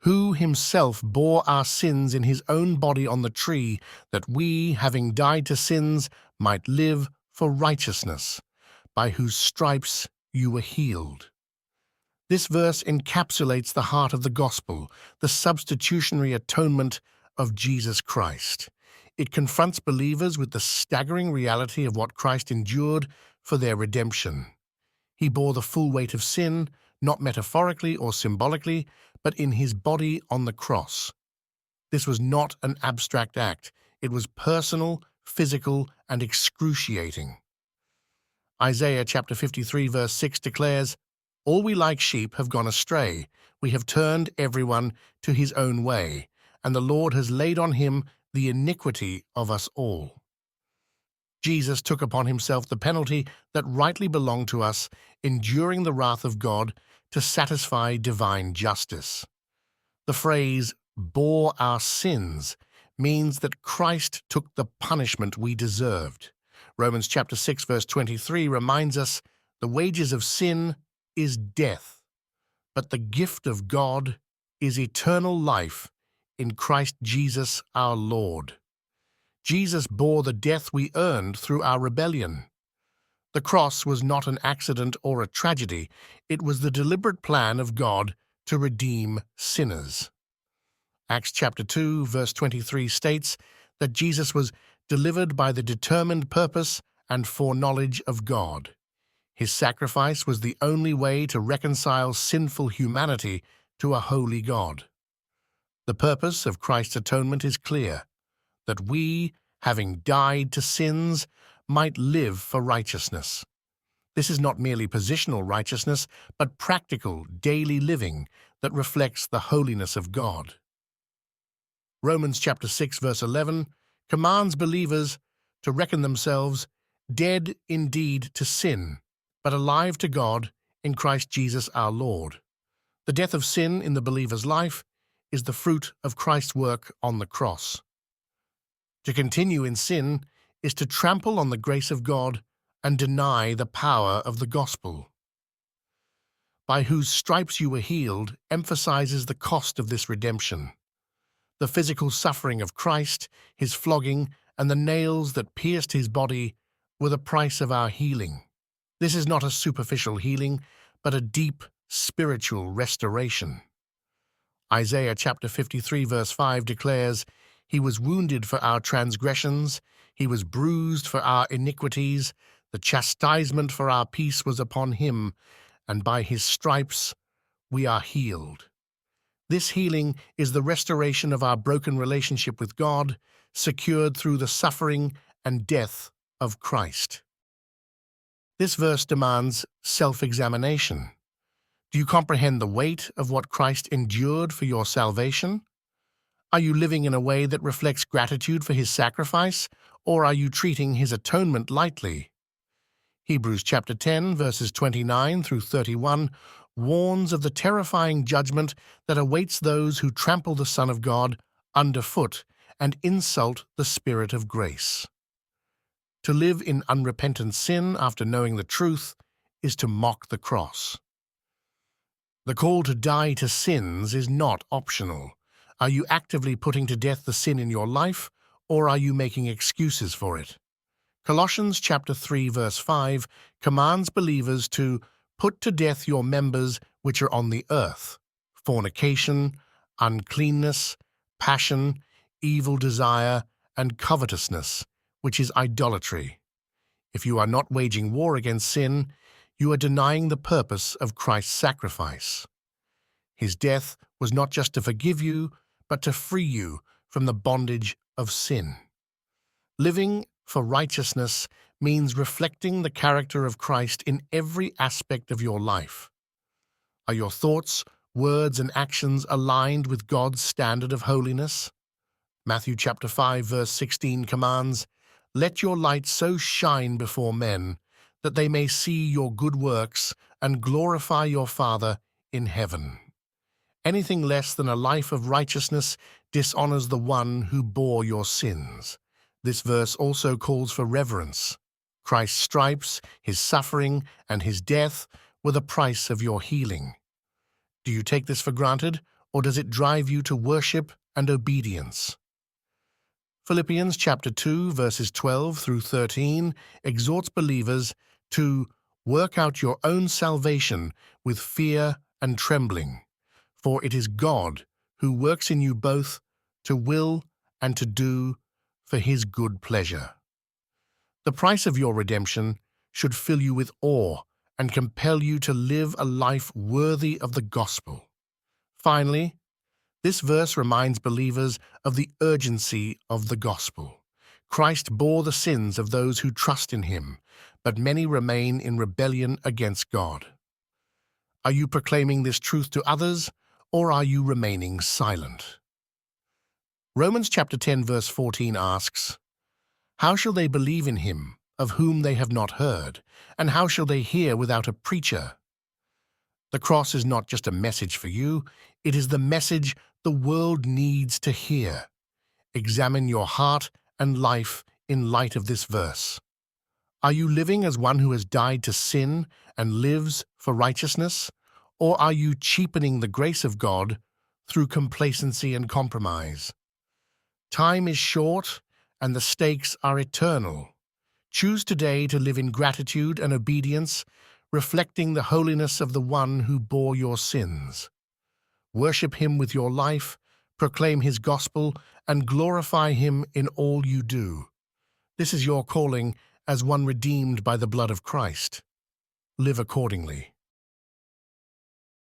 who himself bore our sins in his own body on the tree, that we, having died to sins, might live for righteousness, by whose stripes you were healed. This verse encapsulates the heart of the gospel, the substitutionary atonement of Jesus Christ. It confronts believers with the staggering reality of what Christ endured for their redemption. He bore the full weight of sin, not metaphorically or symbolically, but in his body on the cross. This was not an abstract act. It was personal, physical, and excruciating. Isaiah chapter 53 verse 6 declares, "All we like sheep have gone astray. We have turned everyone to his own way, and the Lord has laid on him the iniquity of us all." Jesus took upon himself the penalty that rightly belonged to us, enduring the wrath of God to satisfy divine justice. The phrase, "bore our sins," means that Christ took the punishment we deserved. Romans chapter 6 verse 23 reminds us, "The wages of sin is death, but the gift of God is eternal life in Christ Jesus our Lord." Jesus bore the death we earned through our rebellion. The cross was not an accident or a tragedy. It was the deliberate plan of God to redeem sinners. Acts chapter 2 verse 23 states that Jesus was delivered by the determined purpose and foreknowledge of God. His sacrifice was the only way to reconcile sinful humanity to a holy God. The purpose of Christ's atonement is clear, that we, having died to sins, might live for righteousness. This is not merely positional righteousness, but practical, daily living that reflects the holiness of God. Romans chapter 6 verse 11 commands believers to reckon themselves dead indeed to sin, but alive to God in Christ Jesus our Lord. The death of sin in the believer's life is the fruit of Christ's work on the cross. To continue in sin is to trample on the grace of God and deny the power of the gospel. "By whose stripes you were healed" emphasizes the cost of this redemption. The physical suffering of Christ, his flogging, and the nails that pierced his body were the price of our healing. This is not a superficial healing, but a deep spiritual restoration. Isaiah chapter 53 verse 5 declares, "He was wounded for our transgressions, he was bruised for our iniquities, the chastisement for our peace was upon him, and by his stripes we are healed." This healing is the restoration of our broken relationship with God, secured through the suffering and death of Christ. This verse demands self-examination. Do you comprehend the weight of what Christ endured for your salvation? Are you living in a way that reflects gratitude for his sacrifice, or are you treating his atonement lightly? Hebrews chapter 10, verses 29 through 31 warns of the terrifying judgment that awaits those who trample the Son of God underfoot and insult the Spirit of grace. To live in unrepentant sin after knowing the truth is to mock the cross. The call to die to sins is not optional. Are you actively putting to death the sin in your life, or are you making excuses for it? Colossians chapter 3 verse 5 commands believers to put to death your members which are on the earth: fornication, uncleanness, passion, evil desire, and covetousness, which is idolatry. If you are not waging war against sin, you are denying the purpose of Christ's sacrifice. His death was not just to forgive you, but to free you from the bondage of sin. Living for righteousness means reflecting the character of Christ in every aspect of your life. Are your thoughts, words, and actions aligned with God's standard of holiness? Matthew chapter 5 verse 16 commands, "Let your light so shine before men that they may see your good works and glorify your Father in heaven." Anything less than a life of righteousness dishonors the one who bore your sins. This verse also calls for reverence. Christ's stripes, his suffering, and his death were the price of your healing. Do you take this for granted, or does it drive you to worship and obedience? Philippians chapter 2, verses 12 through 13 exhorts believers to work out your own salvation with fear and trembling, for it is God who works in you both to will and to do for his good pleasure. The price of your redemption should fill you with awe and compel you to live a life worthy of the gospel. Finally, this verse reminds believers of the urgency of the gospel. Christ bore the sins of those who trust in him, but many remain in rebellion against God. Are you proclaiming this truth to others, or are you remaining silent? Romans chapter 10, verse 14 asks, "How shall they believe in him, of whom they have not heard? And how shall they hear without a preacher?" The cross is not just a message for you, it is the message the world needs to hear. Examine your heart and life in light of this verse. Are you living as one who has died to sin and lives for righteousness? Or are you cheapening the grace of God through complacency and compromise? Time is short and the stakes are eternal. Choose today to live in gratitude and obedience, reflecting the holiness of the one who bore your sins. Worship him with your life, proclaim his gospel, and glorify him in all you do. This is your calling as one redeemed by the blood of Christ. Live accordingly.